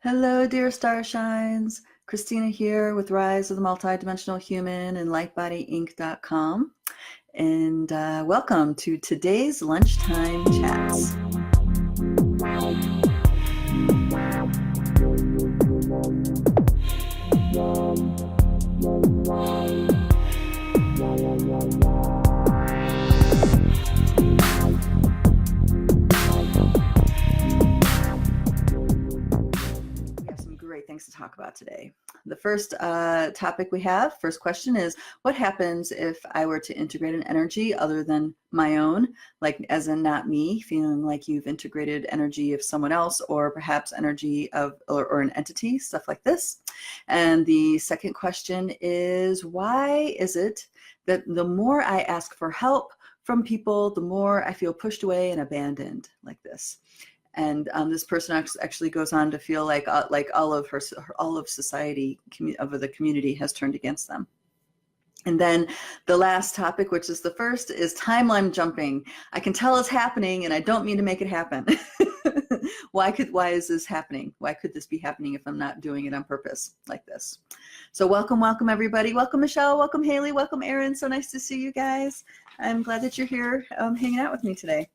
Hello, dear starshines. Christina here with Rise of the Multidimensional Human and LightbodyInc.com. And welcome to today's Lunchtime Chats. Great things to talk about today. The first topic we have, first question is, what happens if I were to integrate an energy other than my own, like as in not me, feeling like you've integrated energy of someone else or perhaps energy of or an entity, stuff like this. And the second question is, why is it that the more I ask for help from people, the more I feel pushed away and abandoned like this? And this person actually goes on to feel like all of society, of the community, has turned against them. And then the last topic, which is the first, is timeline jumping. I can tell it's happening, and I don't mean to make it happen. Why is this happening? Why could this be happening if I'm not doing it on purpose like this? So welcome everybody. Welcome Michelle. Welcome Haley. Welcome Erin. So nice to see you guys. I'm glad that you're here hanging out with me today.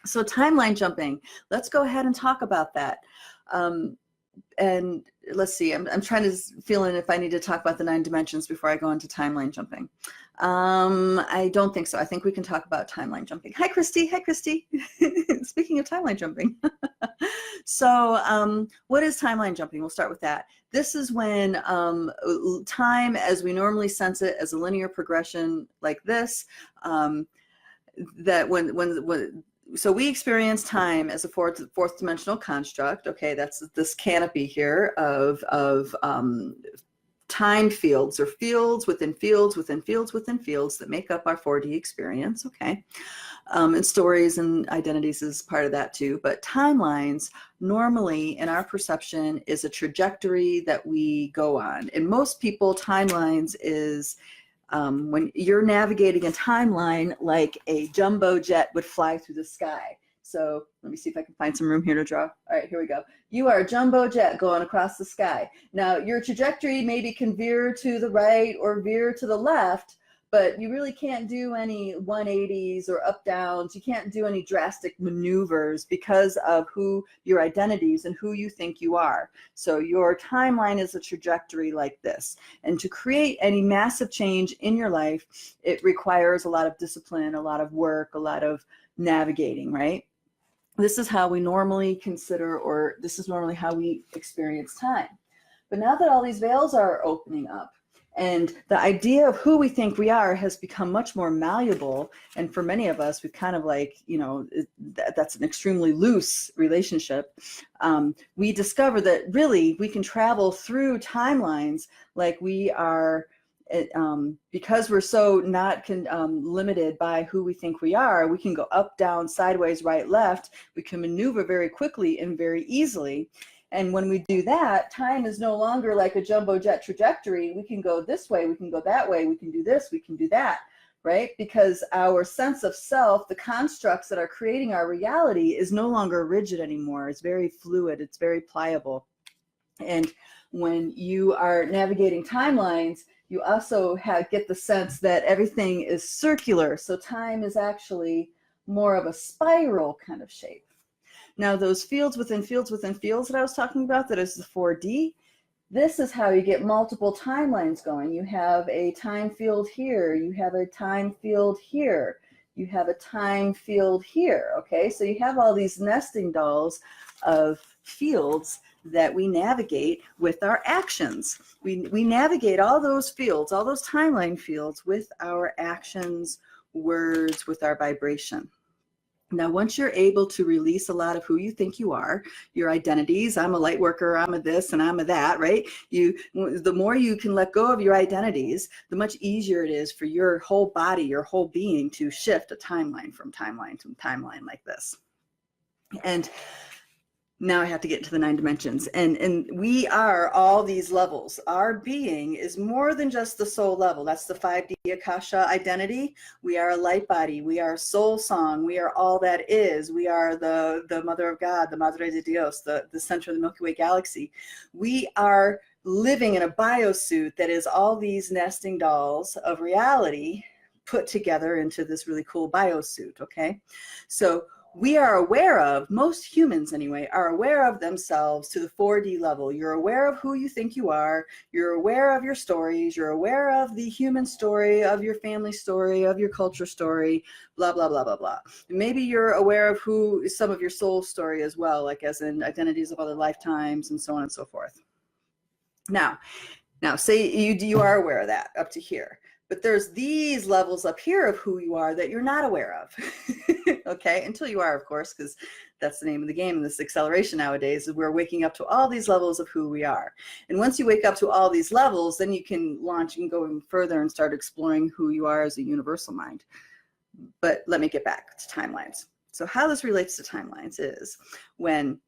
So timeline jumping, let's go ahead and talk about that. And let's see, I'm trying to feel in if I need to talk about the 9 dimensions before I go into timeline jumping. I don't think so. I think we can talk about timeline jumping. Hi, Christy. Hi, Christy. Speaking of timeline jumping. So what is timeline jumping? We'll start with that. This is when time as we normally sense it as a linear progression like this, so we experience time as a fourth dimensional construct. Okay, that's this canopy here of time fields, or fields within fields within fields within fields that make up our 4D experience. Okay, and stories and identities is part of that too. But timelines normally in our perception is a trajectory that we go on. And most people, timelines is when you're navigating a timeline like a jumbo jet would fly through the sky. So let me see if I can find some room here to draw. All right, here we go. You are a jumbo jet going across the sky. Now your trajectory maybe can veer to the right or veer to the left, but you really can't do any 180s or up downs. You can't do any drastic maneuvers because of who your identities and who you think you are. So your timeline is a trajectory like this. And to create any massive change in your life, it requires a lot of discipline, a lot of work, a lot of navigating, right? This is how we normally consider, or this is normally how we experience time. But now that all these veils are opening up, and the idea of who we think we are has become much more malleable. And for many of us, we've kind of like, you know, that's an extremely loose relationship. We discover that really we can travel through timelines like we are, because we're so not limited by who we think we are. We can go up, down, sideways, right, left. We can maneuver very quickly and very easily. And when we do that, time is no longer like a jumbo jet trajectory. We can go this way, we can go that way, we can do this, we can do that, right? Because our sense of self, the constructs that are creating our reality, is no longer rigid anymore. It's very fluid, it's very pliable. And when you are navigating timelines, you also get the sense that everything is circular. So time is actually more of a spiral kind of shape. Now those fields within fields within fields that I was talking about, that is the 4D, this is how you get multiple timelines going. You have a time field here, you have a time field here, you have a time field here, okay? So you have all these nesting dolls of fields that we navigate with our actions. We navigate all those fields, all those timeline fields with our actions, words, with our vibration. Now, once you're able to release a lot of who you think you are, your identities, I'm a light worker, I'm a this, and I'm a that, right? The more you can let go of your identities, the much easier it is for your whole body, your whole being to shift a timeline from timeline to timeline like this. And Now I have to get into the 9 dimensions, and we are all these levels. Our being is more than just the soul level. That's the 5D Akasha identity. We are a light body. We are soul song. We are all that is. We are the mother of God, the Madre de Dios, the center of the Milky Way galaxy. We are living in a biosuit that is all these nesting dolls of reality put together into this really cool biosuit, okay? So we are aware of, most humans anyway, are aware of themselves to the 4D level. You're aware of who you think you are. You're aware of your stories. You're aware of the human story, of your family story, of your culture story, blah, blah, blah, blah, blah. And maybe you're aware of who some of your soul story as well, like as in identities of other lifetimes and so on and so forth. Now say you are aware of that up to here. But there's these levels up here of who you are that you're not aware of, okay? Until you are, of course, because that's the name of the game in this acceleration nowadays, is we're waking up to all these levels of who we are. And once you wake up to all these levels, then you can launch and go even further and start exploring who you are as a universal mind. But let me get back to timelines. So how this relates to timelines is when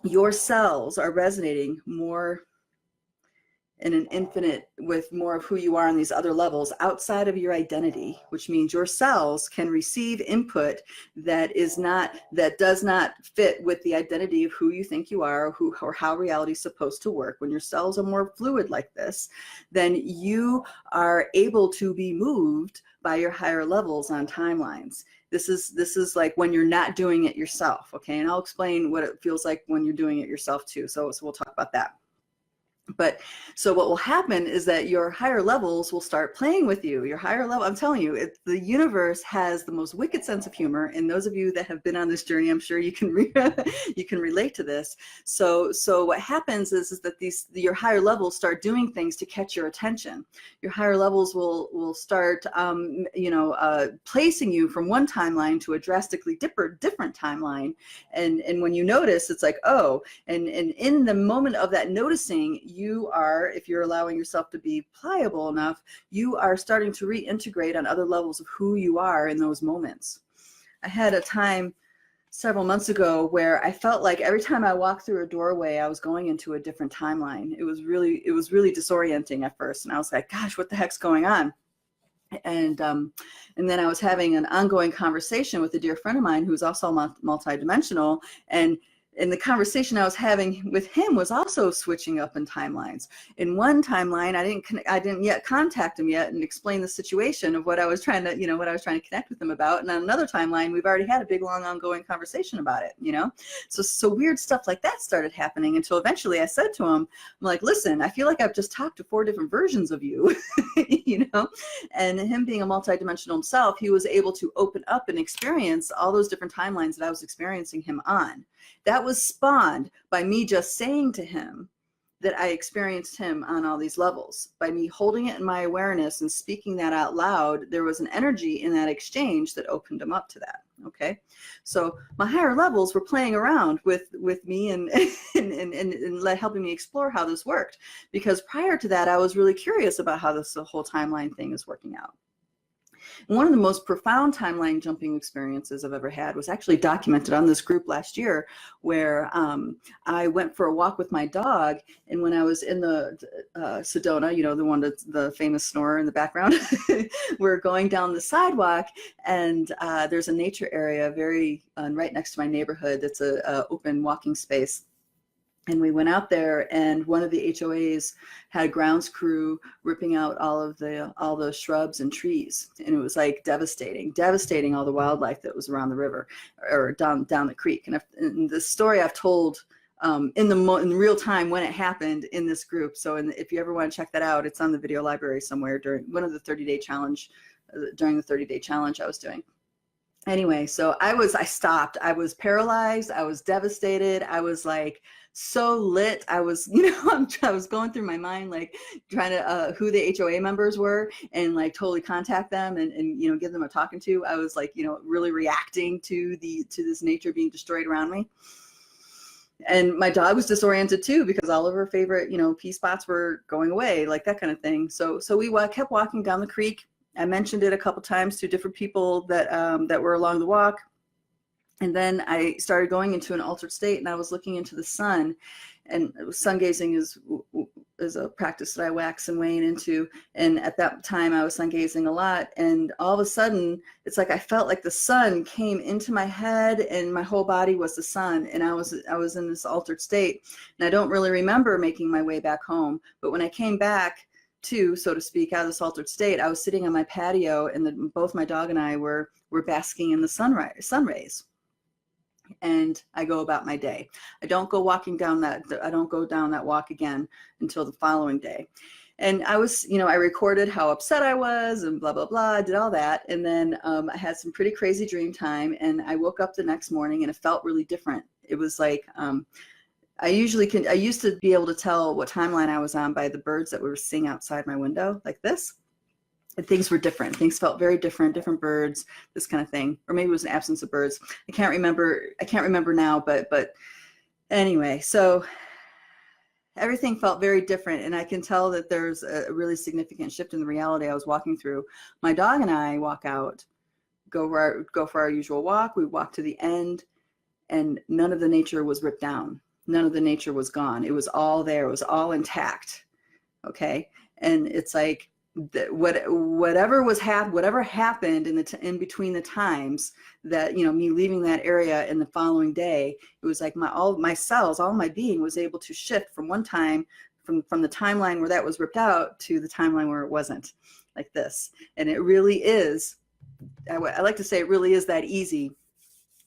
your cells are resonating more in an infinite with more of who you are on these other levels outside of your identity, which means your cells can receive input that does not fit with the identity of who you think you are, or how reality is supposed to work. When your cells are more fluid like this, then you are able to be moved by your higher levels on timelines. This is like when you're not doing it yourself, okay? And I'll explain what it feels like when you're doing it yourself too. So we'll talk about that. But so what will happen is that your higher levels will start playing with you. Your higher level, I'm telling you, the universe has the most wicked sense of humor. And those of you that have been on this journey, I'm sure you can you can relate to this. So what happens is that your higher levels start doing things to catch your attention. Your higher levels will start placing you from one timeline to a drastically different timeline. And when you notice, it's like, oh, and in the moment of that noticing, you are, if you're allowing yourself to be pliable enough, you are starting to reintegrate on other levels of who you are in those moments. I had a time several months ago where I felt like every time I walked through a doorway, I was going into a different timeline. It was really disorienting at first. And I was like, gosh, what the heck's going on? And then I was having an ongoing conversation with a dear friend of mine who's also multidimensional, and the conversation I was having with him was also switching up in timelines. In one timeline, I didn't yet contact him yet and explain the situation of what I was trying to, connect with him about. And on another timeline, we've already had a big, long, ongoing conversation about it, So weird stuff like that started happening until eventually I said to him, I'm like, listen, I feel like I've just talked to 4 different versions of you, And him being a multidimensional himself, he was able to open up and experience all those different timelines that I was experiencing him on. That was spawned by me just saying to him that I experienced him on all these levels. By me holding it in my awareness and speaking that out loud, there was an energy in that exchange that opened him up to that, okay? So my higher levels were playing around with me and helping me explore how this worked. Because prior to that, I was really curious about how this whole timeline thing is working out. And one of the most profound timeline jumping experiences I've ever had was actually documented on this group last year, where I went for a walk with my dog, and when I was in the Sedona, the one that's the famous snorer in the background, we're going down the sidewalk, and there's a nature area right next to my neighborhood that's a open walking space. And we went out there, and one of the HOAs had a grounds crew ripping out all the shrubs and trees, and it was like devastating all the wildlife that was around the river or down the creek. And the story I've told in real time when it happened in this group. So if you ever want to check that out, it's on the video library somewhere during one of the 30-day challenge, during the 30-day challenge I was doing. Anyway, so I stopped. I was paralyzed. I was devastated. I was like so lit. I was, I was going through my mind, like trying to, who the HOA members were and like totally contact them and give them a talking to. I was like, really reacting to this nature being destroyed around me. And my dog was disoriented too, because all of her favorite, pee spots were going away, like that kind of thing. So we kept walking down the creek. I mentioned it a couple times to different people that were along the walk. And then I started going into an altered state, and I was looking into the sun, and sun gazing is a practice that I wax and wane into. And at that time I was sun gazing a lot, and all of a sudden it's like I felt like the sun came into my head and my whole body was the sun, and I was in this altered state. And I don't really remember making my way back home, but when I came back to, so to speak, out of this altered state, I was sitting on my patio, and both my dog and I were basking in the sun rays. And I go about my day. I don't go down that walk again until the following day. And I was, I recorded how upset I was and blah, blah, blah, did all that. And then I had some pretty crazy dream time, and I woke up the next morning and it felt really different. It was like, I used to be able to tell what timeline I was on by the birds that were singing outside my window like this. And things were different. Things felt very different birds, this kind of thing. Or maybe it was an absence of birds. I can't remember now, but anyway, so everything felt very different, and I can tell that there's a really significant shift in the reality I was walking through. My dog and I walk out, go for our usual walk. We walk to the end, and none of the nature was ripped down. None of the nature was gone. It was all there. It was all intact. Okay. And it's like, whatever happened in between the times that, me leaving that area in the following day, it was like all my cells, all my being was able to shift from one time, from the timeline where that was ripped out to the timeline where it wasn't, like this. And it really is, I like to say it really is that easy,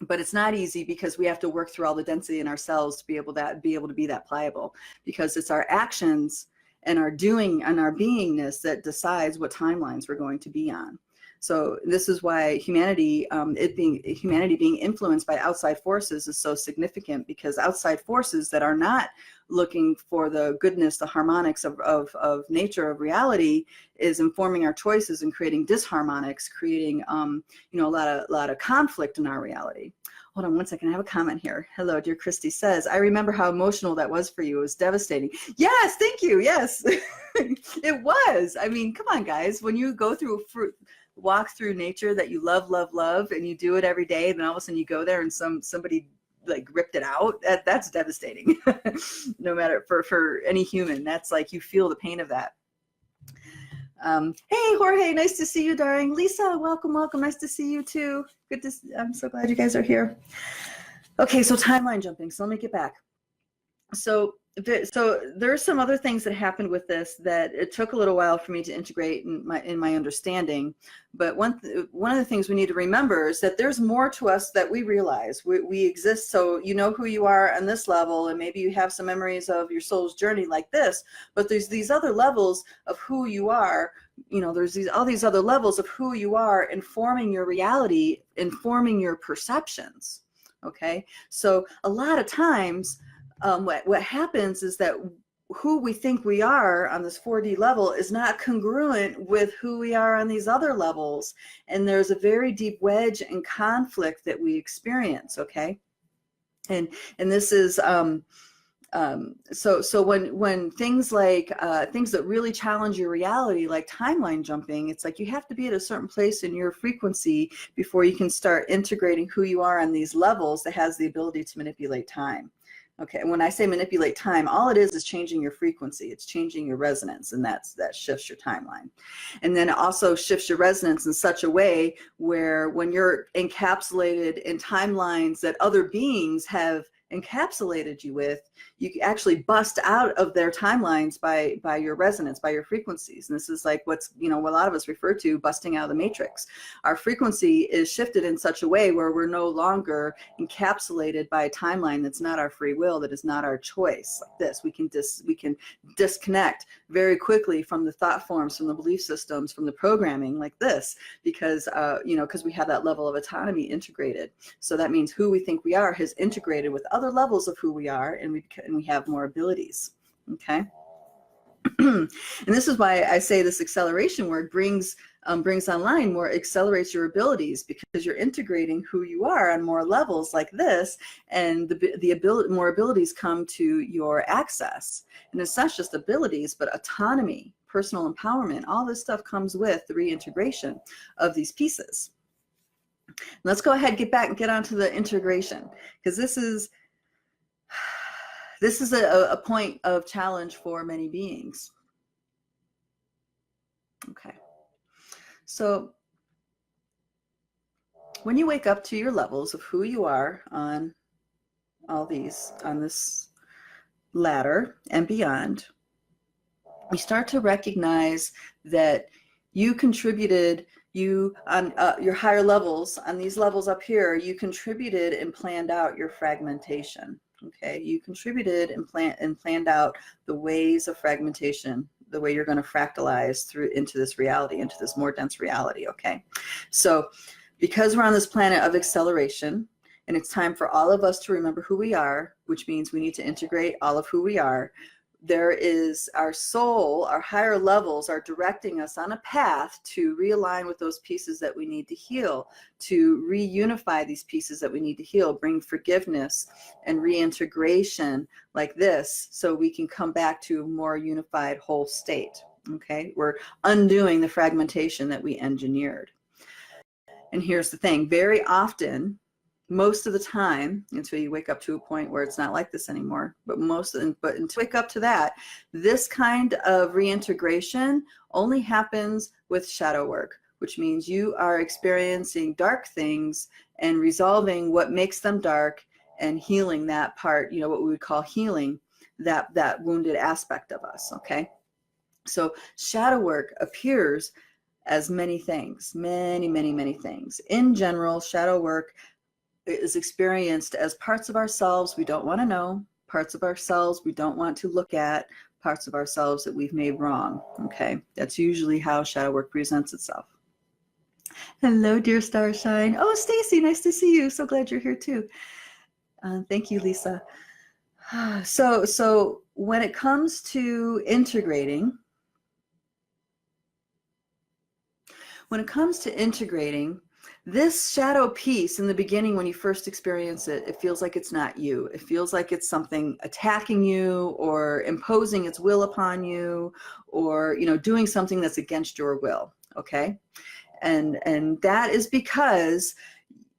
but it's not easy, because we have to work through all the density in our cells to be able to be that pliable, because it's our actions and our doing and our beingness that decides what timelines we're going to be on. So this is why humanity being influenced by outside forces is so significant, because outside forces that are not looking for the goodness, the harmonics of nature, of reality, is informing our choices and creating disharmonics, creating a lot of conflict in our reality. Hold on one second, I have a comment here. Hello, dear Christy says, I remember how emotional that was for you. It was devastating. Yes, thank you. Yes, it was. I mean, come on, guys. When you go through walk through nature that you love, and you do it every day, and then all of a sudden you go there and somebody like ripped it out, that's devastating. No matter for any human, that's like, you feel the pain of that. Hey, Jorge, nice to see you, darling. Lisa, welcome. Nice to see you too. I'm so glad you guys are here. Okay, so timeline jumping. So let me get back. So there's some other things that happened with this that it took a little while for me to integrate in my understanding. But one of the things we need to remember is that there's more to us that we realize. We exist, so you know who you are on this level, and maybe you have some memories of your soul's journey like this, but there's these other levels of who you are. There's all these other levels of who you are informing your reality, informing your perceptions. Okay, so a lot of times what happens is that who we think we are on this 4D level is not congruent with who we are on these other levels, and there's a very deep wedge and conflict that we experience. Okay, and this is so when things like things that really challenge your reality, like timeline jumping, it's like you have to be at a certain place in your frequency before you can start integrating who you are on these levels that has the ability to manipulate time. Okay, and when I say manipulate time, all it is changing your frequency. It's changing your resonance, and that shifts your timeline. And then it also shifts your resonance in such a way where when you're encapsulated in timelines that other beings have encapsulated you with, you actually bust out of their timelines by your resonance, by your frequencies. And this is like what's, what a lot of us refer to busting out of the matrix. Our frequency is shifted in such a way where we're no longer encapsulated by a timeline that's not our free will, that is not our choice. Like this, we can disconnect very quickly from the thought forms, from the belief systems, from the programming like this, because because we have that level of autonomy integrated. So that means who we think we are has integrated with other levels of who we are, and we have more abilities. Okay. And this is why I say this acceleration work brings online more, accelerates your abilities, because you're integrating who you are on more levels like this, and more abilities come to your access. And it's not just abilities, but autonomy, personal empowerment, all this stuff comes with the reintegration of these pieces. Let's go ahead, get back and get onto the integration, because this is a point of challenge for many beings. Okay. So when you wake up to your levels of who you are on all these, on this ladder and beyond, you start to recognize that you contributed, you on your higher levels, on these levels up here, you contributed and planned out your fragmentation. Okay, you contributed and planned out the ways of fragmentation, the way you're going to fractalize through into this reality, into this more dense reality. Okay, so because we're on this planet of acceleration, and it's time for all of us to remember who we are, which means we need to integrate all of who we are. There is our soul, our higher levels are directing us on a path to realign with those pieces that we need to heal, to reunify these pieces that we need to heal, bring forgiveness and reintegration like this, so we can come back to a more unified whole state. Okay, we're undoing the fragmentation that we engineered. And here's the thing, very often, most of the time, until you wake up to a point where it's not like this anymore, but until you wake up to that, this kind of reintegration only happens with shadow work, which means you are experiencing dark things and resolving what makes them dark and healing that part, you know, what we would call healing that wounded aspect of us. Okay, so shadow work appears as many things, many things. In general, shadow work is experienced as parts of ourselves we don't want to know, parts of ourselves we don't want to look at, parts of ourselves that we've made wrong. Okay, that's usually how shadow work presents itself. Hello, dear Starshine. Oh, Stacy, nice to see you. So glad you're here too. Thank you, Lisa. So when it comes to integrating, this shadow piece in the beginning, when you first experience it, it feels like it's not you. It feels like it's something attacking you or imposing its will upon you, or, you know, doing something that's against your will. Okay, and that is because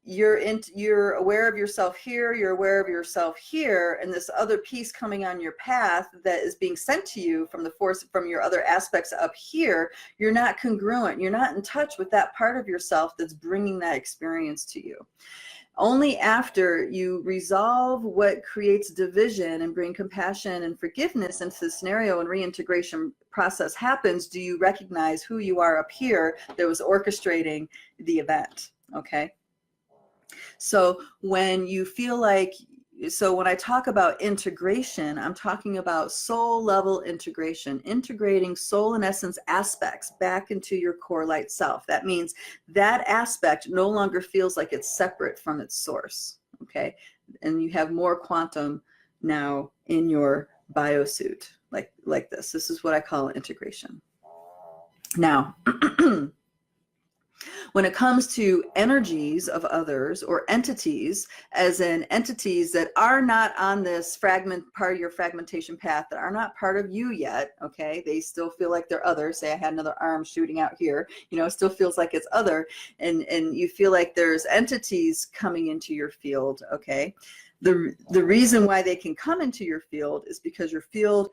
you're aware of yourself here, you're aware of yourself here, and this other piece coming on your path that is being sent to you from the force from your other aspects up here, you're not congruent, you're not in touch with that part of yourself that's bringing that experience to you. Only after you resolve what creates division and bring compassion and forgiveness into the scenario and reintegration process happens, do you recognize who you are up here that was orchestrating the event. Okay, so when you feel like, so when I talk about integration, I'm talking about soul level integration, integrating soul and essence aspects back into your core light self. That means that aspect no longer feels like it's separate from its source. Okay, and you have more quantum now in your biosuit, like this. This is what I call integration. Now, when it comes to energies of others or entities, as in entities that are not on this fragment part of your fragmentation path, that are not part of you yet, okay, they still feel like they're other. Say I had another arm shooting out here, you know, it still feels like it's other, and you feel like there's entities coming into your field. Okay, the reason why they can come into your field is because your field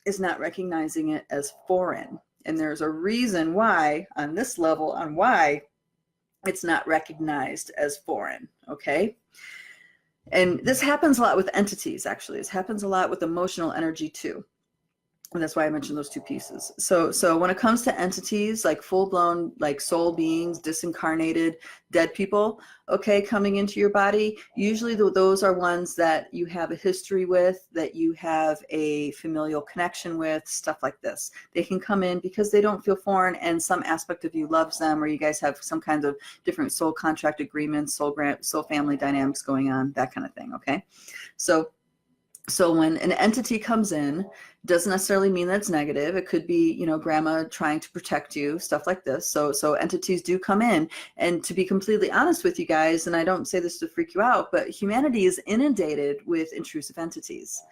is not recognizing it as foreign. And there's a reason why on this level on why it's not recognized as foreign. Okay, and this happens a lot with entities. Actually, this happens a lot with emotional energy too, and that's why I mentioned those two pieces. So when it comes to entities, like full-blown, like soul beings, disincarnated, dead people, okay, coming into your body, usually those are ones that you have a history with, that you have a familial connection with, stuff like this. They can come in because they don't feel foreign, and some aspect of you loves them, or you guys have some kinds of different soul contract agreements, soul family dynamics going on, that kind of thing. Okay, so when an entity comes in, Doesn't necessarily mean that it's negative. It could be, you know, grandma trying to protect you, stuff like this. So entities do come in. And to be completely honest with you guys, and I don't say this to freak you out, but humanity is inundated with intrusive entities,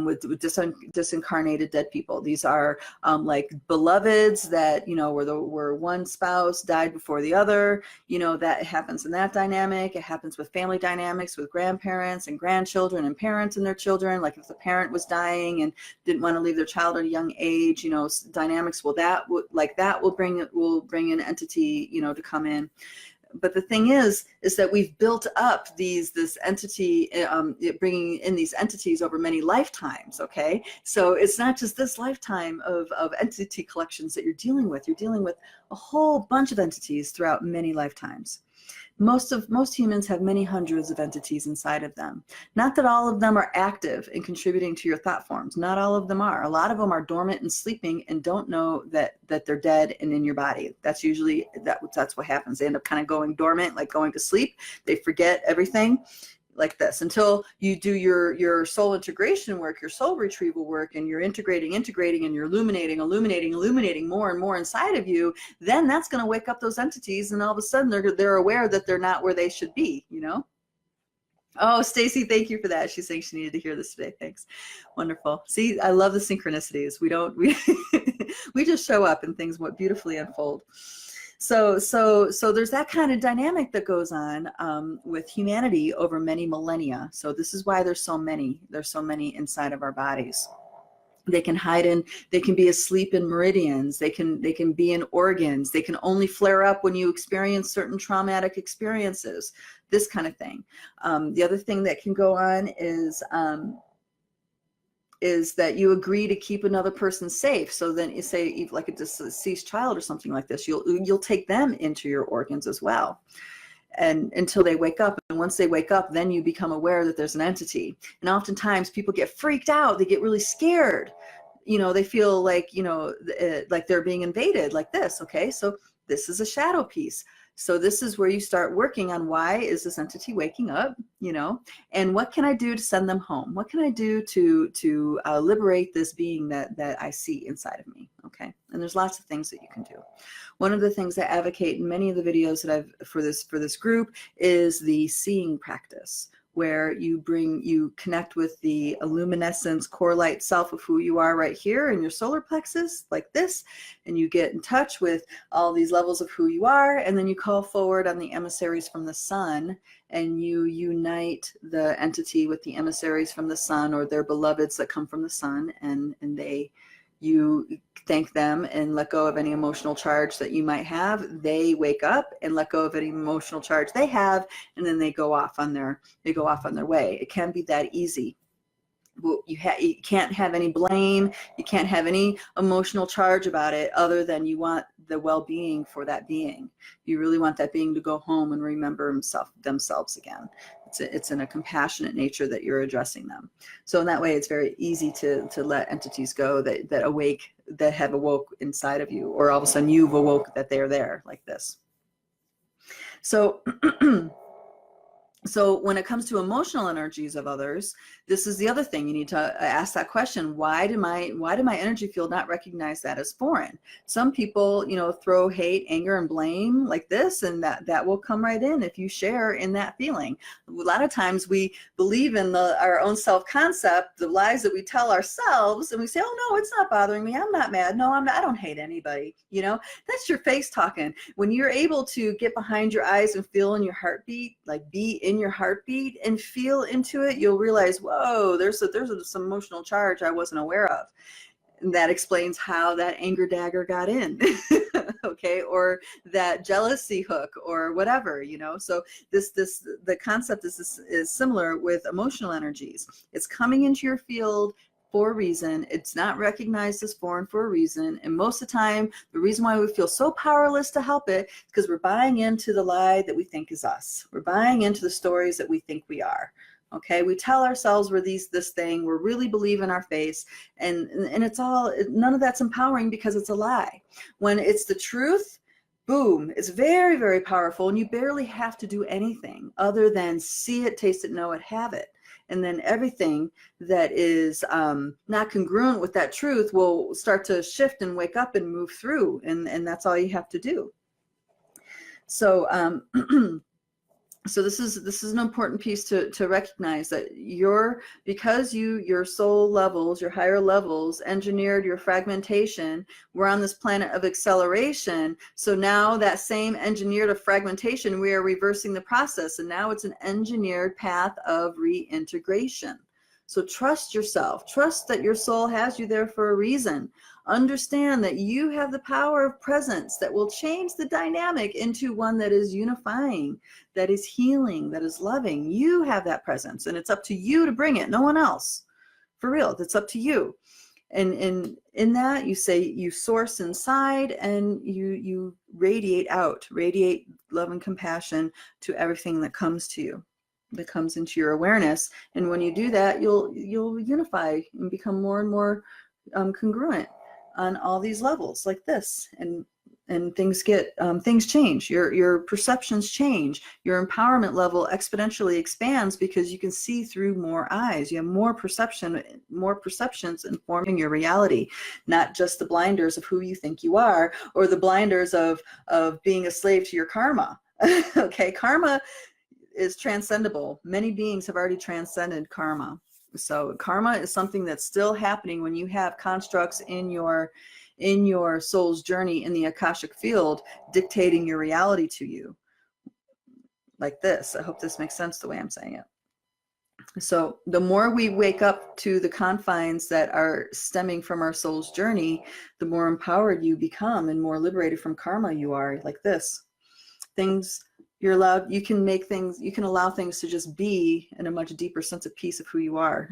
with disincarnated dead people. These are like beloveds that, you know, where one spouse died before the other. You know, that happens in that dynamic. It happens with family dynamics, with grandparents and grandchildren and parents and their children. Like if the parent was dying and didn't want to leave their child at a young age, you know, dynamics will bring an entity, you know, to come in. But the thing is that we've built up this entity, bringing in these entities over many lifetimes. Okay, so it's not just this lifetime of entity collections that you're dealing with. You're dealing with a whole bunch of entities throughout many lifetimes. Most humans have many hundreds of entities inside of them. Not that all of them are active and contributing to your thought forms. Not all of them are. A lot of them are dormant and sleeping and don't know that they're dead and in your body. That's usually that's what happens. They end up kind of going dormant, like going to sleep. They forget everything. Like this, until you do your soul integration work, your soul retrieval work, and you're integrating, and you're illuminating more and more inside of you, then that's going to wake up those entities, and all of a sudden they're aware that they're not where they should be, you know? Oh, Stacy, thank you for that. She's saying she needed to hear this today. Thanks. Wonderful. See, I love the synchronicities. We just show up and things beautifully unfold. So there's that kind of dynamic that goes on with humanity over many millennia. So this is why there's so many inside of our bodies. They can they can be asleep in meridians. They can be in organs. They can only flare up when you experience certain traumatic experiences, this kind of thing. The other thing that can go on is that you agree to keep another person safe. So then you say, like a deceased child or something like this, you'll take them into your organs as well, and until they wake up. And once they wake up, then you become aware that there's an entity. And oftentimes people get freaked out. They get really scared. You know, they feel like, you know, like they're being invaded, like this. Okay, so this is a shadow piece. So this is where you start working on, why is this entity waking up, you know, and what can I do to send them home? What can I do to liberate this being that I see inside of me? Okay, and there's lots of things that you can do. One of the things I advocate in many of the videos that I've for this group is the seeing practice, where you connect with the luminescence core light self of who you are right here in your solar plexus, like this, and you get in touch with all these levels of who you are, and then you call forward on the emissaries from the sun, and you unite the entity with the emissaries from the sun, or their beloveds that come from the sun, and you thank them and let go of any emotional charge that you might have. They wake up and let go of any emotional charge they have, and then they go off on their way. It can be that easy. You can't have any blame. You can't have any emotional charge about it, other than you want the well-being for that being. You really want that being to go home and remember themselves again. It's in a compassionate nature that you're addressing them. So in that way, it's very easy to let entities go that have awoke inside of you, or all of a sudden you've awoke that they're there, like this. So So when it comes to emotional energies of others, this is the other thing you need to ask that question. Why did my energy field not recognize that as foreign? Some people, you know, throw hate, anger, and blame like this, and that will come right in if you share in that feeling. A lot of times we believe in our own self-concept, the lies that we tell ourselves, and we say, oh no, it's not bothering me. I'm not mad. No, I don't hate anybody. You know, that's your face talking. When you're able to get behind your eyes and feel in your heartbeat, like be in your heartbeat and feel into it, you'll realize, whoa, there's some emotional charge I wasn't aware of. And that explains how that anger dagger got in, okay, or that jealousy hook or whatever, you know. So the concept is similar with emotional energies. It's coming into your field for a reason. It's not recognized as foreign for a reason. And most of the time, the reason why we feel so powerless to help it is because we're buying into the lie that we think is us. We're buying into the stories that we think we are. Okay, we tell ourselves we're this thing, we're really believe in our face, and it's all, none of that's empowering because it's a lie. When it's the truth, boom, it's very, very powerful, and you barely have to do anything other than see it, taste it, know it, have it. and then everything that is not congruent with that truth will start to shift and wake up and move through, and that's all you have to do. So so this is an important piece to recognize, that because your soul levels, your higher levels engineered your fragmentation. We're on this planet of acceleration. So now that same engineered of fragmentation, we are reversing the process, and now it's an engineered path of reintegration. So trust yourself. Trust that your soul has you there for a reason. Understand that you have the power of presence that will change the dynamic into one that is unifying, that is healing, that is loving. You have that presence, and it's up to you to bring it, no one else. For real, it's up to you. And in that, you say you source inside, and you radiate out, radiate love and compassion to everything that comes to you, that comes into your awareness. And when you do that, you'll unify and become more and more congruent on all these levels, like this, and things change. Your perceptions change. Your empowerment level exponentially expands because you can see through more eyes. You have more perceptions informing your reality, not just the blinders of who you think you are, or the blinders of being a slave to your karma. Okay, karma is transcendable. Many beings have already transcended karma. So karma is something that's still happening when you have constructs in your soul's journey in the Akashic field dictating your reality to you, like this. I hope this makes sense the way I'm saying it. So the more we wake up to the confines that are stemming from our soul's journey, the more empowered you become and more liberated from karma you are, like this. You can allow things to just be in a much deeper sense of peace of who you are.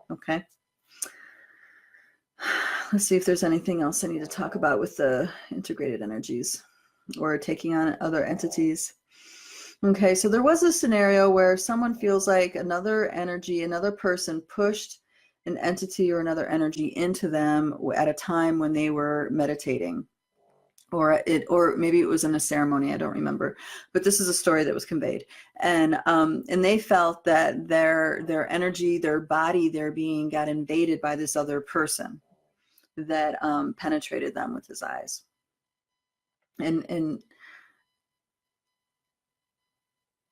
Okay. Let's see if there's anything else I need to talk about with the integrated energies or taking on other entities. Okay, so there was a scenario where someone feels like another person pushed an entity or another energy into them at a time when they were meditating. Or maybe it was in a ceremony, I don't remember, but this is a story that was conveyed, and they felt that their energy, their body, their being got invaded by this other person that penetrated them with his eyes. And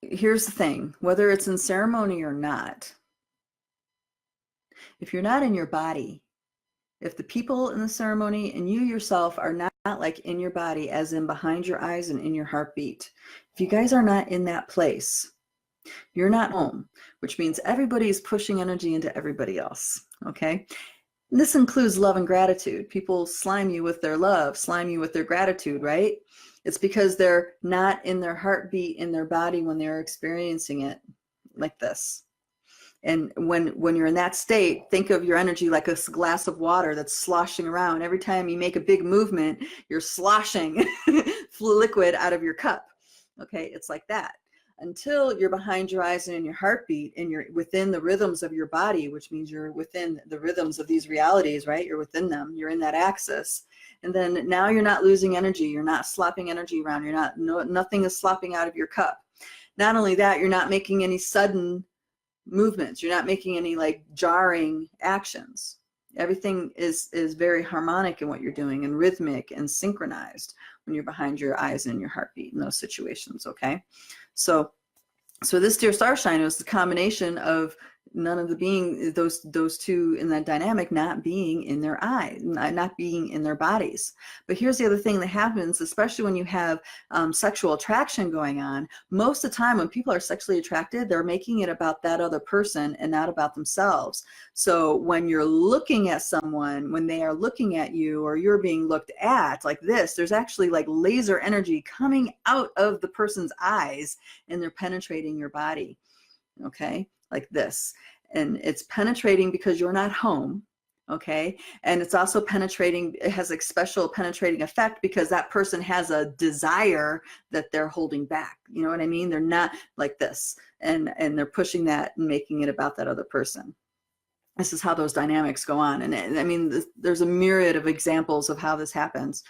here's the thing: whether it's in ceremony or not, if you're not in your body, if the people in the ceremony and you yourself are not like in your body, as in behind your eyes and in your heartbeat, if you guys are not in that place, you're not home, which means everybody is pushing energy into everybody else. Okay. And this includes love and gratitude. People slime you with their love, slime you with their gratitude, right? It's because they're not in their heartbeat, in their body when they're experiencing it, like this. And when you're in that state, think of your energy like a glass of water that's sloshing around. Every time you make a big movement, you're sloshing liquid out of your cup. Okay, it's like that. Until you're behind your eyes and in your heartbeat, and you're within the rhythms of your body, which means you're within the rhythms of these realities, right? You're within them. You're in that axis. And then now you're not losing energy. You're not slopping energy around. Nothing is slopping out of your cup. Not only that, you're not making any sudden movements. You're not making any like jarring actions. Everything is very harmonic in what you're doing, and rhythmic and synchronized when you're behind your eyes and your heartbeat in those situations. Okay, so this dear starshine was the combination of none of the being, those two in that dynamic not being in their eyes, not being in their bodies. But here's the other thing that happens, especially when you have sexual attraction going on. Most of the time when people are sexually attracted, they're making it about that other person and not about themselves. So when you're looking at someone, when they are looking at you, or you're being looked at like this, there's actually like laser energy coming out of the person's eyes, and they're penetrating your body. Okay, like this. And it's penetrating because you're not home. Okay, and it's also penetrating, it has a special penetrating effect because that person has a desire that they're holding back. You know what I mean? They're not like this, and they're pushing that and making it about that other person. This is how those dynamics go on. And I mean, there's a myriad of examples of how this happens.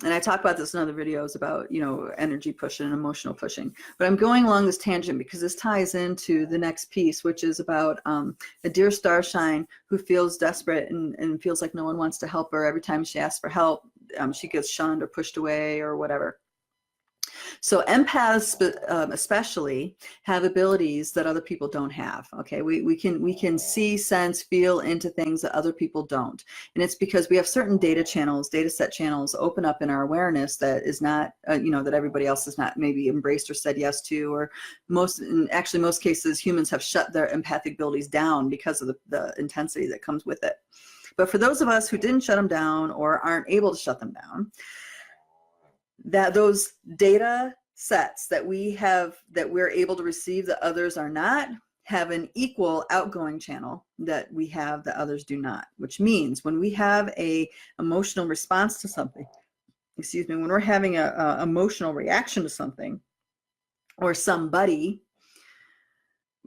And I talk about this in other videos about, you know, energy pushing and emotional pushing. But I'm going along this tangent because this ties into the next piece, which is about a dear starshine who feels desperate and feels like no one wants to help her. Every time she asks for help, she gets shunned or pushed away or whatever. So empaths especially have abilities that other people don't have. Okay, we can see, sense, feel into things that other people don't, and it's because we have certain data set channels open up in our awareness that is not, you know, that everybody else has not maybe embraced or said yes to, or actually most cases humans have shut their empathic abilities down because of the intensity that comes with it. But for those of us who didn't shut them down or aren't able to shut them down, that those data sets that we have, that we're able to receive that others are not, have an equal outgoing channel that we have that others do not, which means when we have a emotional response to something, excuse me, when we're having a emotional reaction to something or somebody,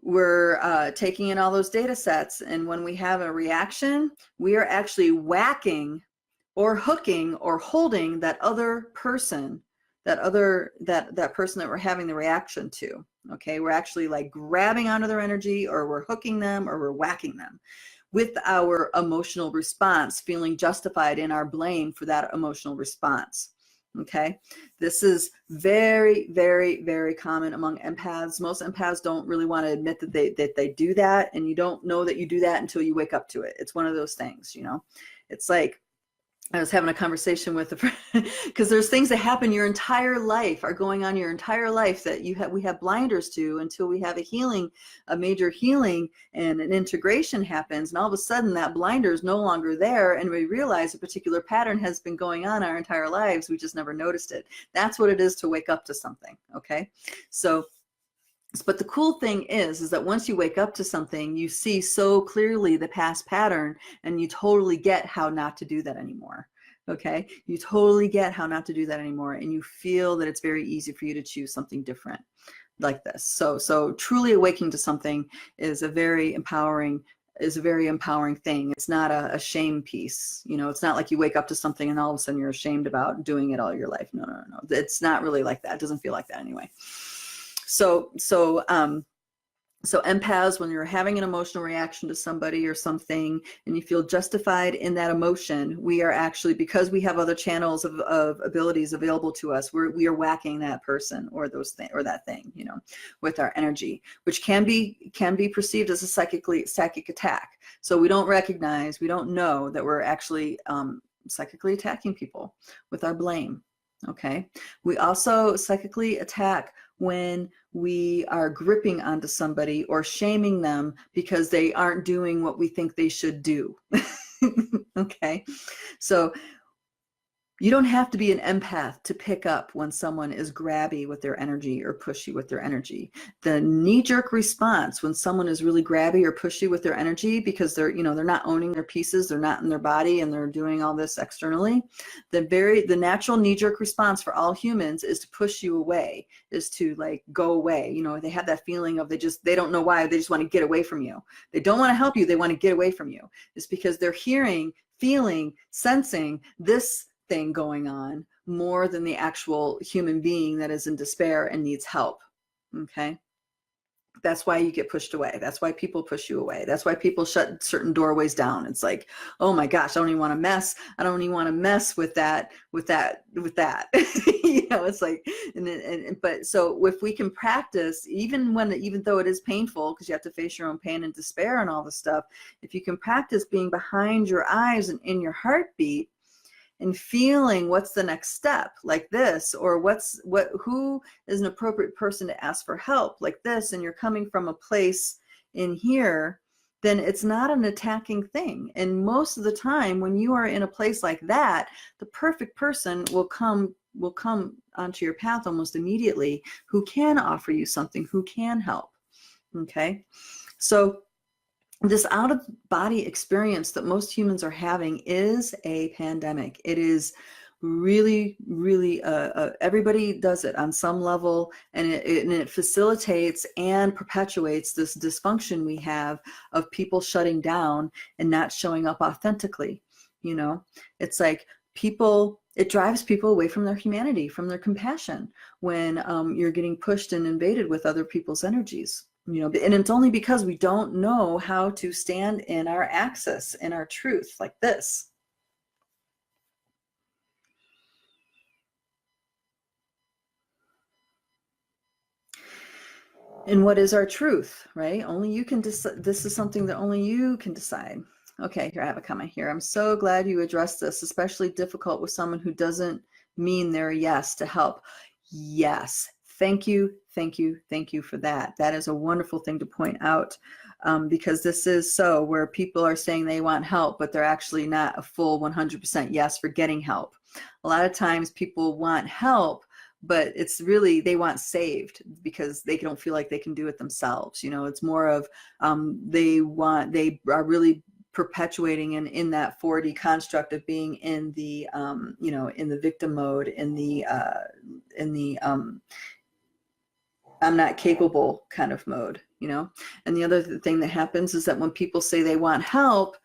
we're taking in all those data sets, and when we have a reaction, we are actually whacking or hooking or holding that other person, that person that we're having the reaction to. Okay, we're actually like grabbing onto their energy, or we're hooking them, or we're whacking them with our emotional response, feeling justified in our blame for that emotional response. Okay, this is very, very, very common among empaths. Most empaths don't really want to admit that they do that, and you don't know that you do that until you wake up to it. It's one of those things, you know. It's like, I was having a conversation with a friend, because there's things that happen your entire life, are going on your entire life, that we have blinders to until we have a major healing and an integration happens, and all of a sudden that blinder is no longer there, and we realize a particular pattern has been going on our entire lives. We just never noticed it. That's what it is to wake up to something. Okay, so. But the cool thing is that once you wake up to something, you see so clearly the past pattern, and you totally get how not to do that anymore. Okay, you totally get how not to do that anymore, and you feel that it's very easy for you to choose something different like this. So truly awakening to something is a very empowering thing. It's not a shame piece. You know, it's not like you wake up to something and all of a sudden you're ashamed about doing it all your life. No. It's not really like that. It doesn't feel like that anyway. So empaths, when you're having an emotional reaction to somebody or something and you feel justified in that emotion, we are actually, because we have other channels of abilities available to us, we are whacking that person or that thing, you know, with our energy, which can be perceived as a psychic attack. So we don't know that we're actually psychically attacking people with our blame. Okay, we also psychically attack when we are gripping onto somebody or shaming them because they aren't doing what we think they should do. Okay, so you don't have to be an empath to pick up when someone is grabby with their energy or pushy with their energy. The knee-jerk response when someone is really grabby or pushy with their energy because they're not owning their pieces, they're not in their body, and they're doing all this externally, the natural knee-jerk response for all humans is to push you away, is to like go away. You know, they have that feeling of they don't know why, they just want to get away from you. They don't want to help you, they want to get away from you. It's because they're hearing, feeling, sensing this thing going on more than the actual human being that is in despair and needs help. Okay, that's why you get pushed away. That's why people push you away. That's why people shut certain doorways down. It's like, oh my gosh, I don't even want to mess with that you know, it's like, but so if we can practice, even though it is painful, because you have to face your own pain and despair and all this stuff, if you can practice being behind your eyes and in your heartbeat, and feeling what's the next step like this, or who is an appropriate person to ask for help like this, and you're coming from a place in here, then it's not an attacking thing. And most of the time when you are in a place like that, the perfect person will come onto your path almost immediately, who can offer you something, who can help. Okay, so this out-of-body experience that most humans are having is a pandemic. It is really, really, everybody does it on some level, and it facilitates and perpetuates this dysfunction we have of people shutting down and not showing up authentically. You know, it's like people It drives people away from their humanity, from their compassion, when you're getting pushed and invaded with other people's energies. You know, and it's only because we don't know how to stand in our axis, in our truth, like this. And what is our truth, right? Only you can decide. This is something that only you can decide. Okay, here I have a comment here. I'm so glad you addressed this, especially difficult with someone who doesn't mean their yes to help. Yes, thank you, thank you, thank you for that. That is a wonderful thing to point out, because this is so where people are saying they want help, but they're actually not a full 100% yes for getting help. A lot of times people want help, but it's really they want saved because they don't feel like they can do it themselves. You know, it's more of they are really perpetuating in that 4D construct of being in the you know, in the victim mode, in the I'm not capable kind of mode, you know. And the other thing that happens is that when people say they want help,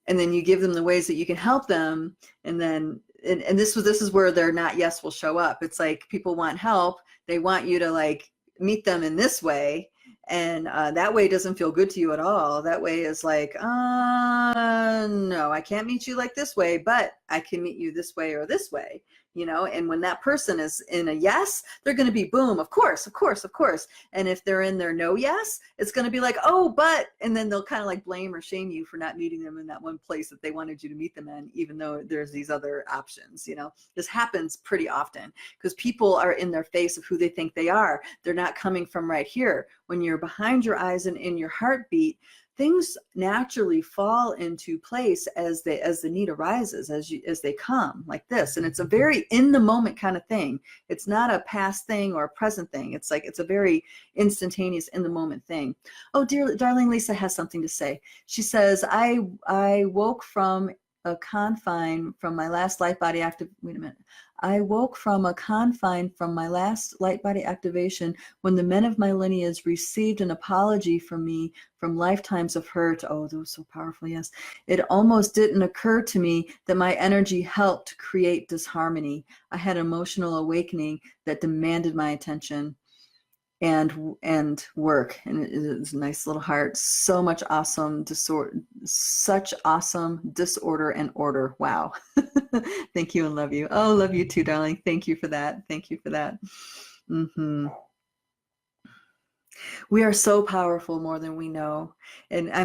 and then you give them the ways that you can help them, and then and this is where their not yes will show up. It's like people want help, they want you to like meet them in this way, and that way doesn't feel good to you at all. That way is like, no, I can't meet you like this way, but I can meet you this way or this way, you know. And when that person is in a yes, they're going to be boom, of course, of course, of course. And if they're in their no yes, it's going to be like, oh, but, and then they'll kind of like blame or shame you for not meeting them in that one place that they wanted you to meet them in, even though there's these other options. You know, this happens pretty often because people are in their face of who they think they are. They're not coming from right here. When you're behind your eyes and in your heartbeat, things naturally fall into place as the need arises, as they come, like this. And it's a very in the moment kind of thing. It's not a past thing or a present thing. It's like it's a very instantaneous in the moment thing. Oh, dear darling Lisa has something to say. She says, I woke from a confine from my last light body wait a minute. I woke from a confine from my last light body activation when the men of my lineage received an apology from me from lifetimes of hurt. Oh, that was so powerful. Yes. It almost didn't occur to me that my energy helped create disharmony. I had an emotional awakening that demanded my attention and work. And it's a nice little heart. So much awesome disorder, such awesome disorder and order. Wow. Thank you and love you. Oh, love you too, darling. Thank you for that. Thank you for that. We are so powerful more than we know. And I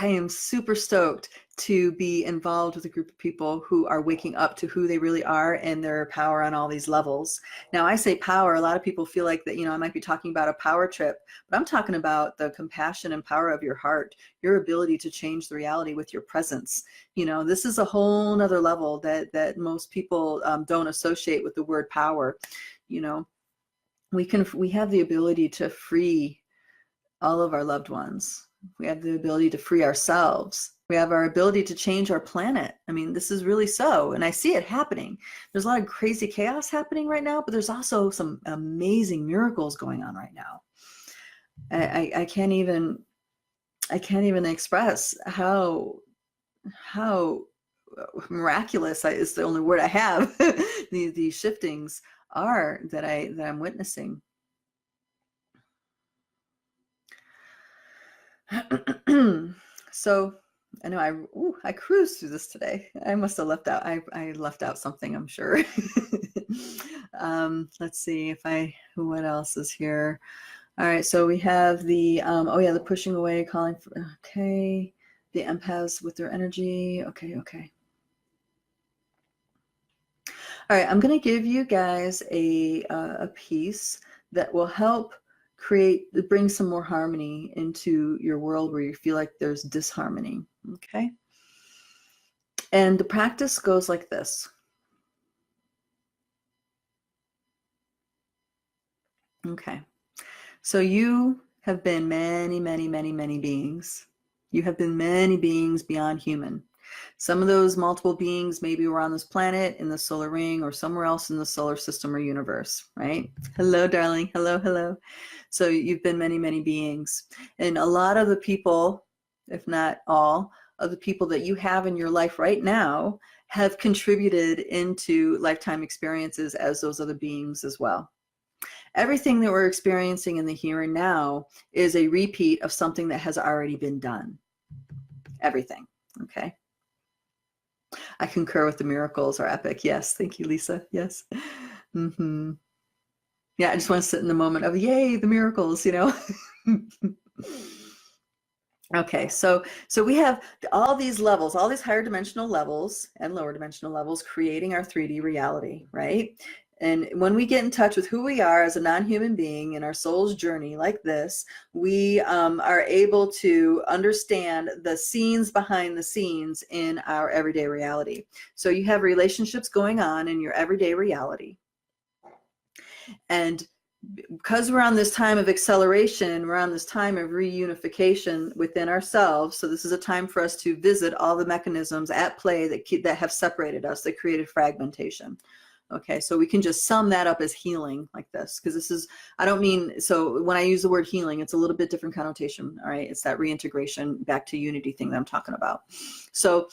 am super stoked to be involved with a group of people who are waking up to who they really are and their power on all these levels. Now, I say power, a lot of people feel like that, you know, I might be talking about a power trip, but I'm talking about the compassion and power of your heart, your ability to change the reality with your presence. You know, this is a whole nother level that most people don't associate with the word power. You know, we have the ability to free all of our loved ones. We have the ability to free ourselves. We have our ability to change our planet. I mean, this is really so, and I see it happening. There's a lot of crazy chaos happening right now, but there's also some amazing miracles going on right now. I can't even express how miraculous is the only word I have. These shiftings are that I'm witnessing. So I know I cruised through this today. I must have left out. I left out something, I'm sure. Let's see what else is here. All right, so we have the oh yeah, the pushing away, calling for, okay, the empaths with their energy. Okay. All right, I'm going to give you guys a piece that will help bring some more harmony into your world where you feel like there's disharmony. Okay. And the practice goes like this. Okay. So you have been many, many, many, many beings. You have been many beings beyond human. Some of those multiple beings maybe were on this planet, in the solar ring, or somewhere else in the solar system or universe, right? Hello, darling. Hello. So you've been many, many beings. And a lot of the people, if not all, of the people that you have in your life right now have contributed into lifetime experiences as those other beings as well. Everything that we're experiencing in the here and now is a repeat of something that has already been done. Everything. Okay. I concur with the miracles are epic. Yes. Thank you, Lisa. Yes. Mm-hmm. Yeah. I just want to sit in the moment of, yay, the miracles, you know? Okay. So we have all these levels, all these higher dimensional levels and lower dimensional levels creating our 3D reality, right? And when we get in touch with who we are as a non-human being in our soul's journey like this, we are able to understand the scenes behind the scenes in our everyday reality. So you have relationships going on in your everyday reality. And because we're on this time of acceleration, we're on this time of reunification within ourselves. So this is a time for us to visit all the mechanisms at play that have separated us, that created fragmentation. Okay, so we can just sum that up as healing like this, because this is, I don't mean, so when I use the word healing, it's a little bit different connotation, all right? It's that reintegration back to unity thing that I'm talking about. So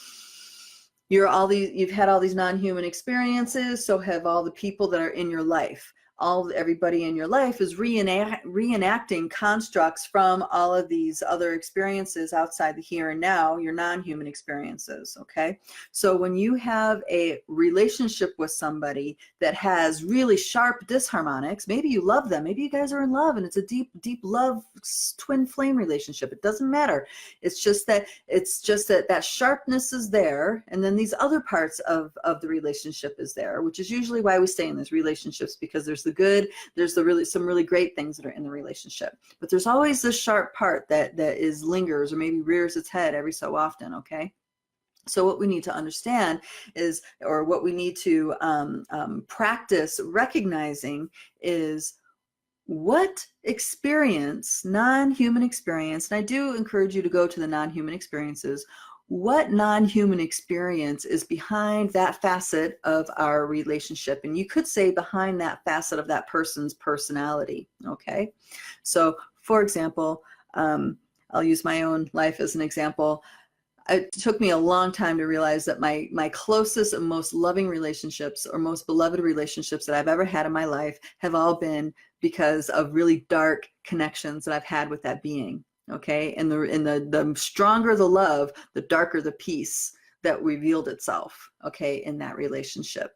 you've had all these non-human experiences, so have all the people that are in your life. Everybody in your life is reenacting constructs from all of these other experiences outside the here and now, your non-human experiences, okay? So when you have a relationship with somebody that has really sharp disharmonics, maybe you love them, maybe you guys are in love and it's a deep, deep love twin flame relationship. It doesn't matter. It's just that that sharpness is there, and then these other parts of the relationship is there, which is usually why we stay in these relationships, because there's the good, there's some really great things that are in the relationship, but there's always this sharp part that lingers or maybe rears its head every so often. Okay, so what we need to understand is, or what we need to practice recognizing is, what experience, non-human experience, and I do encourage you to go to the non-human experiences, what non-human experience is behind that facet of our relationship? And you could say behind that facet of that person's personality, okay? So, for example, I'll use my own life as an example. It took me a long time to realize that my closest and most loving relationships, or most beloved relationships that I've ever had in my life, have all been because of really dark connections that I've had with that being. Okay, and the stronger the love, the darker the peace that revealed itself, okay, in that relationship.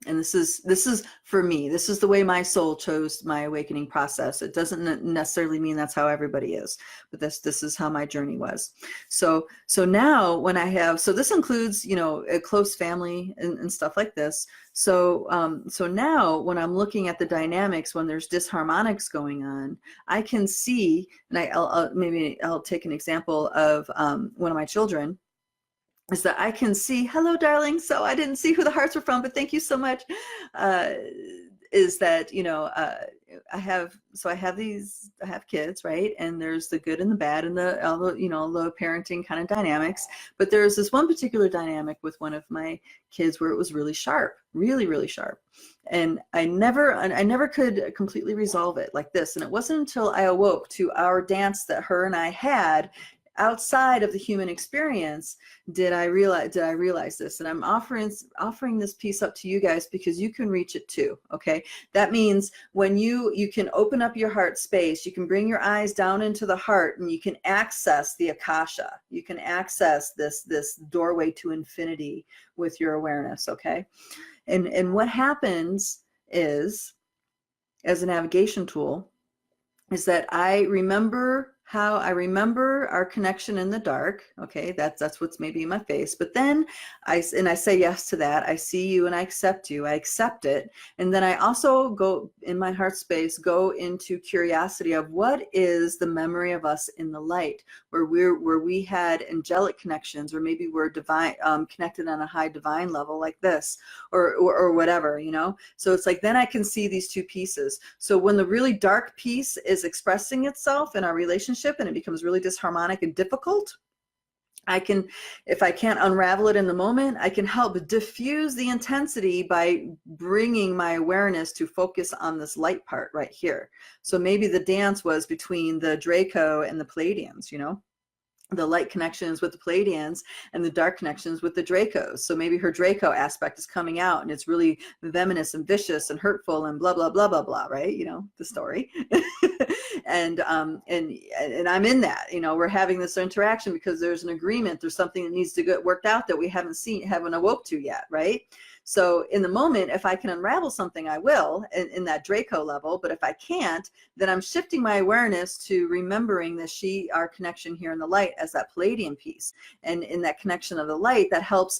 And this is for me, this is the way my soul chose my awakening process. It doesn't necessarily mean that's how everybody is, but this is how my journey was. So now when I have, so this includes, you know, a close family and stuff like this. So now when I'm looking at the dynamics, when there's disharmonics going on, I can see, and maybe I'll take an example of one of my children, is that I can see, hello, darling. So I didn't see who the hearts were from, but thank you so much. Is that, you know, I have kids, right? And there's the good and the bad and the, you know, the parenting kind of dynamics. But there's this one particular dynamic with one of my kids where it was really sharp, really, really sharp. And I never could completely resolve it like this. And it wasn't until I awoke to our dance that her and I had outside of the human experience did I realize this. And I'm offering this piece up to you guys because you can reach it too. Okay, that means when you can open up your heart space, you can bring your eyes down into the heart, and you can access the akasha. You can access this doorway to infinity with your awareness. Okay, and what happens is, as a navigation tool, is that I remember our connection in the dark. Okay, that's what's maybe in my face. But then I say yes to that. I see you and I accept you. I accept it. And then I also go in my heart space, go into curiosity of what is the memory of us in the light, where we had angelic connections, or maybe we're divine, connected on a high divine level like this, or whatever, you know. So it's like, then I can see these two pieces. So when the really dark piece is expressing itself in our relationship and it becomes really disharmonic and difficult, if I can't unravel it in the moment, I can help diffuse the intensity by bringing my awareness to focus on this light part right here. So maybe the dance was between the Draco and the Pleiadians, you know. the light connections with the Pleiadians and the dark connections with the Dracos. So maybe her Draco aspect is coming out and it's really venomous and vicious and hurtful and blah, blah, blah, blah, blah, right? You know, the story. and I'm in that, you know, we're having this interaction because there's an agreement, there's something that needs to get worked out that we haven't awoke to yet, right? So in the moment, if I can unravel something, I will in that Draco level. But if I can't, then I'm shifting my awareness to remembering that our connection here in the light as that Palladian piece. And in that connection of the light, that helps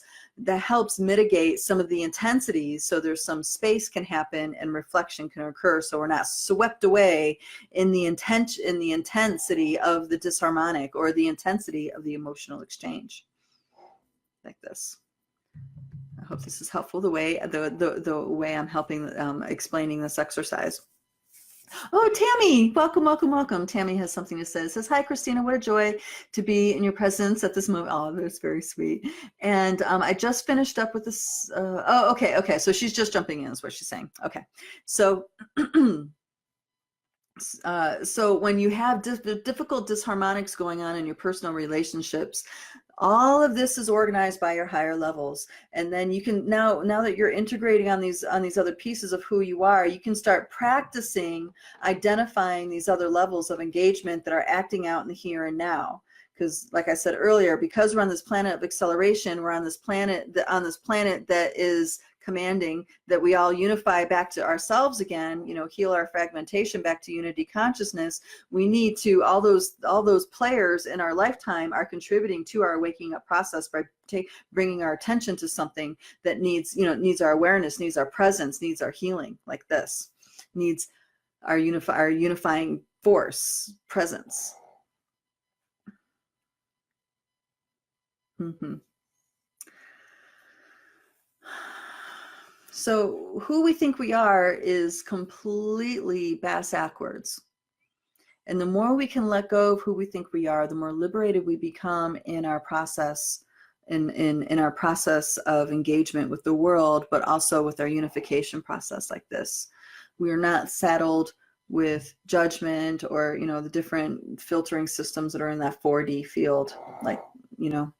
mitigate some of the intensities. So there's some space can happen and reflection can occur. So we're not swept away in the intensity of the disharmonic or the intensity of the emotional exchange like this. I hope this is helpful, the way I'm helping explaining this exercise. Oh, Tammy, welcome, welcome, welcome. Tammy has something to say. It says, hi, Christina, what a joy to be in your presence at this moment. Oh, that's very sweet. And I just finished up with this. Oh, okay. So she's just jumping in is what she's saying. Okay. So, so when you have difficult disharmonics going on in your personal relationships, all of this is organized by your higher levels. And then you can, now that you're integrating on these other pieces of who you are, you can start practicing identifying these other levels of engagement that are acting out in the here and now. Because like I said earlier, because we're on this planet of acceleration, we're on this planet that is commanding that we all unify back to ourselves again, you know, heal our fragmentation back to unity consciousness. We need to, all those players in our lifetime are contributing to our waking up process by bringing our attention to something that needs our awareness, needs our presence, needs our healing, like this, needs our unifying force, presence. Mm-hmm. So who we think we are is completely bass-backwards. And the more we can let go of who we think we are, the more liberated we become in our process, in our process of engagement with the world, but also with our unification process like this. We are not saddled with judgment or, you know, the different filtering systems that are in that 4D field, like, you know,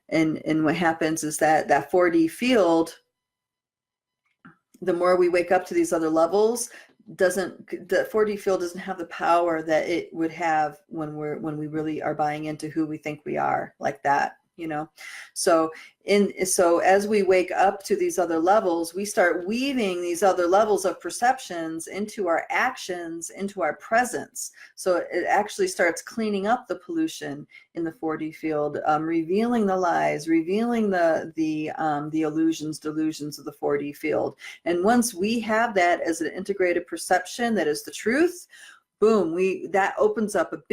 and what happens is that 4D field, the more we wake up to these other levels, the 4D field doesn't have the power that it would have when we really are buying into who we think we are, like that, you know. So as we wake up to these other levels, we start weaving these other levels of perceptions into our actions, into our presence. So it actually starts cleaning up the pollution in the 4D field, revealing the lies, revealing the illusions, delusions of the 4D field. And once we have that as an integrated perception that is the truth, boom, that opens up opens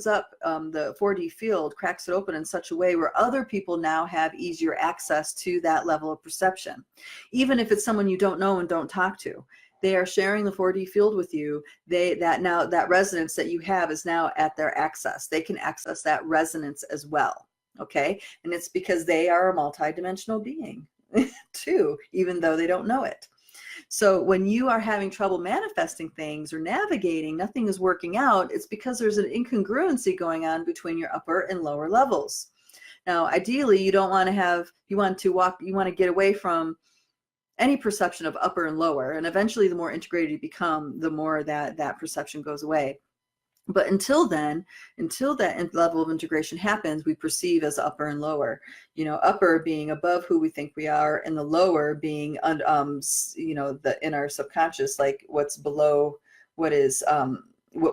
up the 4D field, cracks it open in such a way where other people now have easier access to that level of perception. Even if it's someone you don't know and don't talk to, they are sharing the 4D field with you. That resonance that you have is now at their access. They can access that resonance as well. Okay. And it's because they are a multidimensional being too, even though they don't know it. So when you are having trouble manifesting things or navigating, nothing is working out, it's because there's an incongruency going on between your upper and lower levels. Now, ideally, you want to get away from any perception of upper and lower. And eventually, the more integrated you become, the more that perception goes away. But until that level of integration happens, we perceive as upper and lower. You know, upper being above who we think we are, and the lower being, you know, in our subconscious, like what's below, what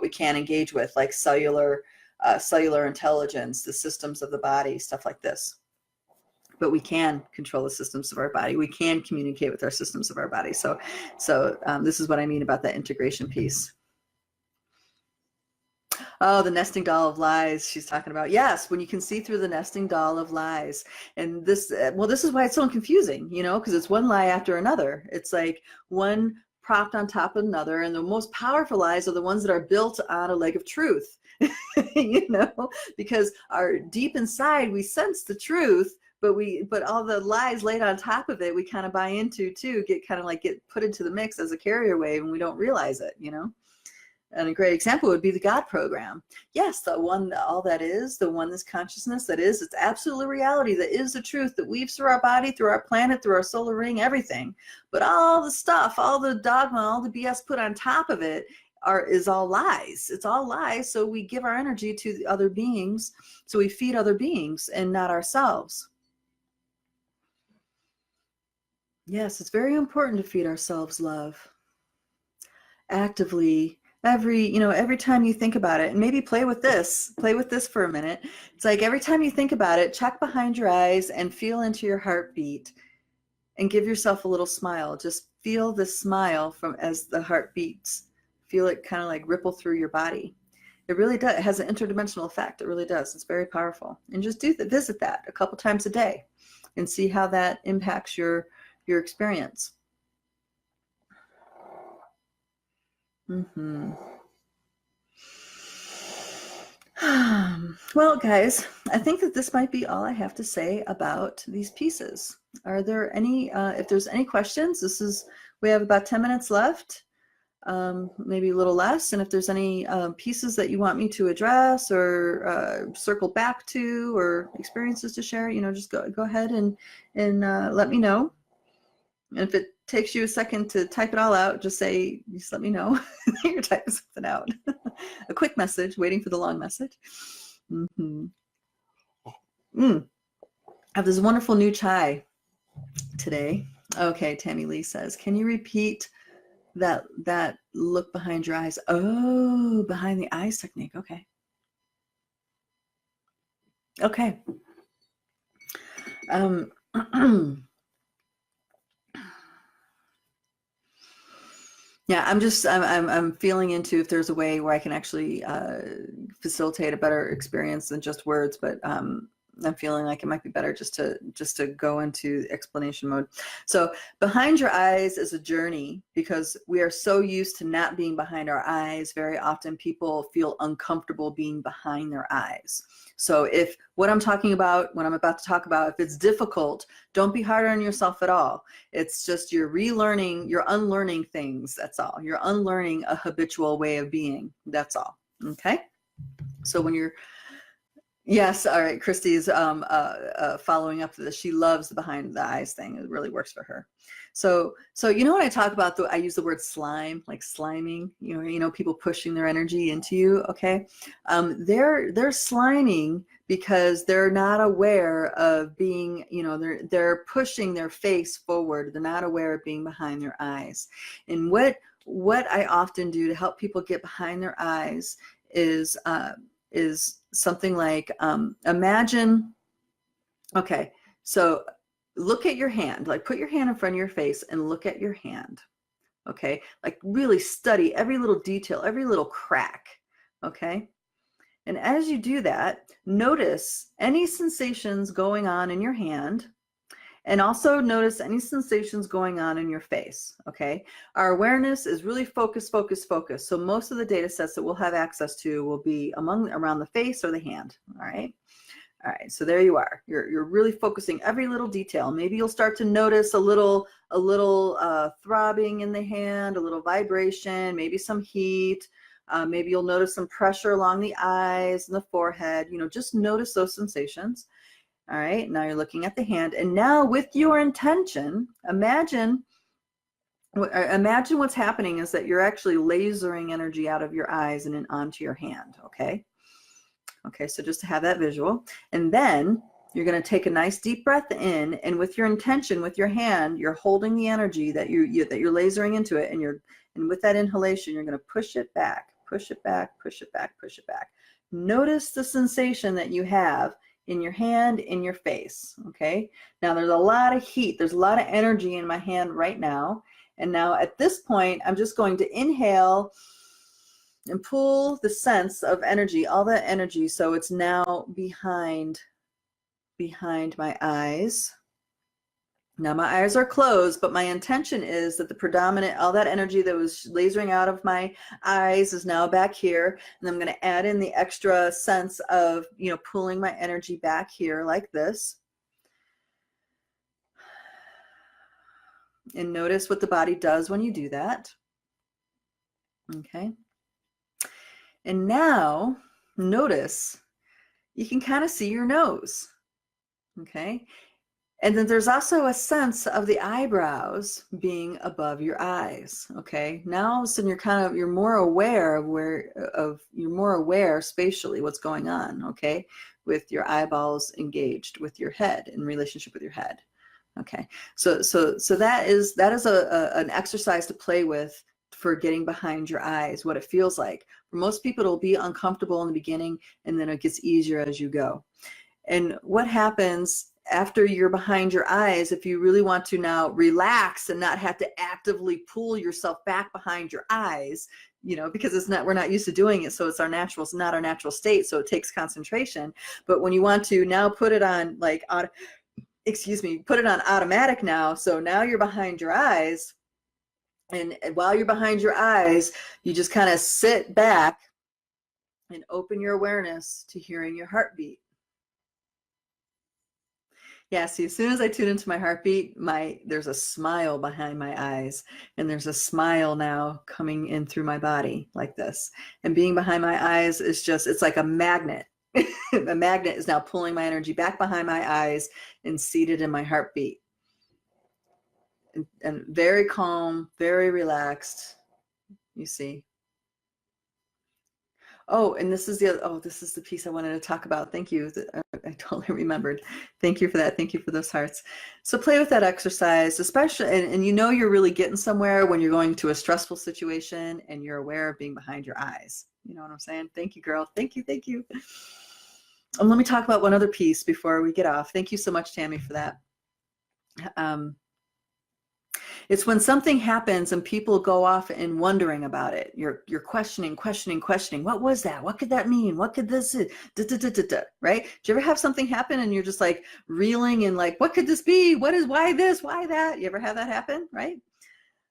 we can engage with, like cellular intelligence, the systems of the body, stuff like this. But we can control the systems of our body. We can communicate with our systems of our body. So this is what I mean about that integration piece. Oh, the nesting doll of lies she's talking about. Yes, when you can see through the nesting doll of lies. And this is why it's so confusing, you know, because it's one lie after another. It's like one propped on top of another. And the most powerful lies are the ones that are built on a leg of truth, you know, because deep inside, we sense the truth, but all the lies laid on top of it, we kind of buy into too, get put into the mix as a carrier wave, and we don't realize it, you know. And a great example would be the God program. Yes, the one, all that is, the oneness consciousness that is, it's absolute reality, that is the truth, that weaves through our body, through our planet, through our solar ring, everything. But all the stuff, all the dogma, all the BS put on top of it is all lies. It's all lies. So we give our energy to the other beings. So we feed other beings and not ourselves. Yes, it's very important to feed ourselves love. Actively, every time you think about it, and maybe play with this for a minute. It's like every time you think about it, check behind your eyes and feel into your heartbeat and give yourself a little smile. Just feel the smile from as the heart beats. Feel it kind of like ripple through your body. It really does. It has an interdimensional effect. It really does. It's very powerful. And just visit that a couple times a day and see how that impacts your experience. Well, guys, I think that this might be all I have to say about these pieces. Are there any, if there's any questions, we have about 10 minutes left, maybe a little less. And if there's any pieces that you want me to address or circle back to or experiences to share, just go ahead and let me know. And if it takes you a second to type it all out, just let me know you're typing something out. A quick message, waiting for the long message. I have this wonderful new chai today. Okay, Tammy Lee says, can you repeat that look behind your eyes? Oh, behind the eyes technique. Okay. Yeah, I'm feeling into if there's a way where I can actually facilitate a better experience than just words, but I'm feeling like it might be better just to go into explanation mode. So behind your eyes is a journey, because we are so used to not being behind our eyes. Very often people feel uncomfortable being behind their eyes. So if what I'm about to talk about, if it's difficult, don't be hard on yourself at all. It's just you're unlearning things. That's all. You're unlearning a habitual way of being. That's all. Okay. So when you're, yes. All right. Christy's following up to this. She loves the behind the eyes thing. It really works for her. So when I talk about I use the word slime, like sliming, people pushing their energy into you. Okay. They're sliming because they're not aware of being, they're pushing their face forward. They're not aware of being behind their eyes. And what I often do to help people get behind their eyes is something like, imagine, okay, so look at your hand, like put your hand in front of your face and look at your hand. Okay. Like really study every little detail, every little crack. Okay. And as you do that, notice any sensations going on in your hand, and also notice any sensations going on in your face. Okay. Our awareness is really focus. So most of the data sets that we'll have access to will be around the face or the hand. All right. All right, so there you are. You're really focusing every little detail. Maybe you'll start to notice a little throbbing in the hand, a little vibration, maybe some heat. Maybe you'll notice some pressure along the eyes and the forehead. Just notice those sensations. All right, now you're looking at the hand, and now with your intention, imagine what's happening is that you're actually lasering energy out of your eyes and onto your hand. Okay. Okay, so just to have that visual. And then you're going to take a nice deep breath in, and with your intention, with your hand, you're holding the energy that you're lasering into it, and with that inhalation, you're going to push it back. Notice the sensation that you have in your hand, in your face. Okay, now there's a lot of heat, there's a lot of energy in my hand right now. And now at this point, I'm just going to inhale and pull the sense of energy, all that energy. So it's now behind my eyes. Now my eyes are closed, but my intention is that all that energy that was lasering out of my eyes is now back here. And I'm going to add in the extra sense of, pulling my energy back here like this. And notice what the body does when you do that. Okay. And now notice you can kind of see your nose. Okay. And then there's also a sense of the eyebrows being above your eyes. Okay. Now all of a sudden you're more aware of you're more aware spatially what's going on. Okay. With your eyeballs engaged with your head, in relationship with your head. Okay. So that is an exercise to play with for getting behind your eyes, what it feels like. For most people, it'll be uncomfortable in the beginning, and then it gets easier as you go. And what happens after you're behind your eyes, if you really want to now relax and not have to actively pull yourself back behind your eyes, because we're not used to doing it, so it's not our natural state, so it takes concentration. But when you want to now put it on put it on automatic now, so now you're behind your eyes, and while you're behind your eyes, you just kind of sit back and open your awareness to hearing your heartbeat. Yeah, see, as soon as I tune into my heartbeat, there's a smile behind my eyes, and there's a smile now coming in through my body like this. And being behind my eyes is it's like a magnet. A magnet is now pulling my energy back behind my eyes and seated in my heartbeat. And very calm, very relaxed, you see. Oh, and this is the piece I wanted to talk about. Thank you. I totally remembered. Thank you for that. Thank you for those hearts. So play with that exercise, especially, and you're really getting somewhere when you're going to a stressful situation and you're aware of being behind your eyes. You know what I'm saying? Thank you, girl. Thank you. Thank you. And let me talk about one other piece before we get off. Thank you so much, Tammy, for that. It's when something happens and people go off and wondering about it. You're questioning. What was that? What could that mean? What could this be? Right? Do you ever have something happen and you're just like reeling and like, what could this be? Why this? Why that? You ever have that happen? Right?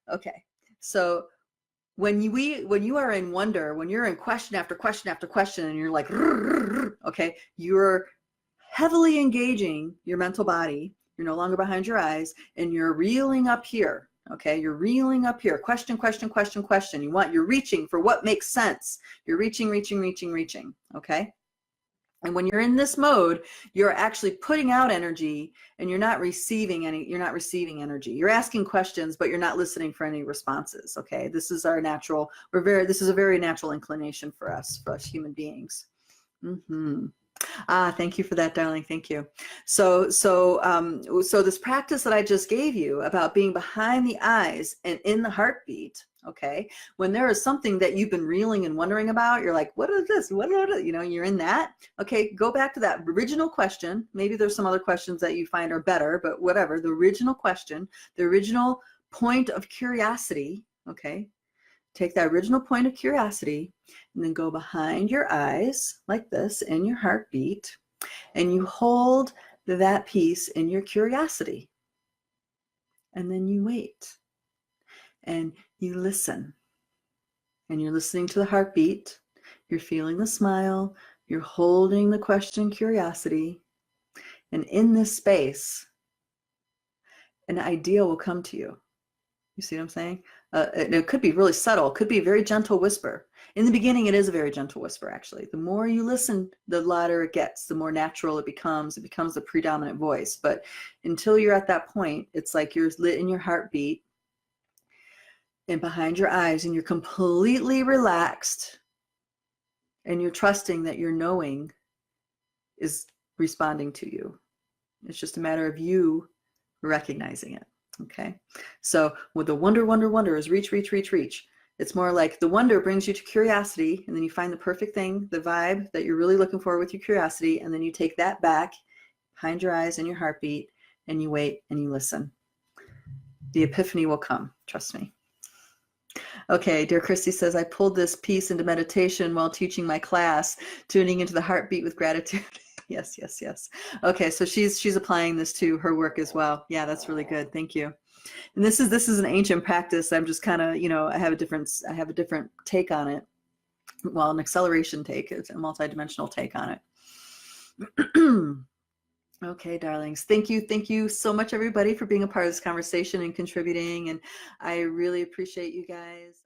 Okay. So when you are in wonder, when you're in question after question after question, and you're like, okay, you're heavily engaging your mental body. You're no longer behind your eyes, and you're reeling up here. Okay, you're reeling up here. Question. You're reaching for what makes sense. You're reaching. Okay. And when you're in this mode, you're actually putting out energy, and you're not receiving energy. You're asking questions, but you're not listening for any responses. Okay. This is our natural, this is a very natural inclination for us human beings. Thank you for that, darling. Thank you. So this practice that I just gave you about being behind the eyes and in the heartbeat, okay, when there is something that you've been reeling and wondering about, you're like, what is this? You're in that. Okay, go back to that original question. Maybe there's some other questions that you find are better, but whatever, the original question, the original point of curiosity, okay, take that original point of curiosity and then go behind your eyes like this in your heartbeat, and you hold that piece in your curiosity. And then you wait and you listen. And you're listening to the heartbeat. You're feeling the smile. You're holding the question curiosity. And in this space, an idea will come to you. You see what I'm saying? It could be really subtle. It could be a very gentle whisper. In the beginning, it is a very gentle whisper, actually. The more you listen, the louder it gets, the more natural it becomes. It becomes the predominant voice. But until you're at that point, it's like you're lit in your heartbeat and behind your eyes, and you're completely relaxed, and you're trusting that your knowing is responding to you. It's just a matter of you recognizing it. Okay, so with the wonder is reach. It's more like the wonder brings you to curiosity, and then you find the perfect thing, the vibe that you're really looking for with your curiosity, and then you take that back behind your eyes and your heartbeat, and you wait and you listen. The epiphany will come, trust me. Okay, dear Christy says, I pulled this piece into meditation while teaching my class, tuning into the heartbeat with gratitude. Yes. Okay, so she's applying this to her work as well. Yeah, that's really good. Thank you. And this is an ancient practice. I'm just kind of, I have a different take on it. Well, an acceleration take. It's a multidimensional take on it. Okay, darlings. Thank you so much, everybody, for being a part of this conversation and contributing. And I really appreciate you guys.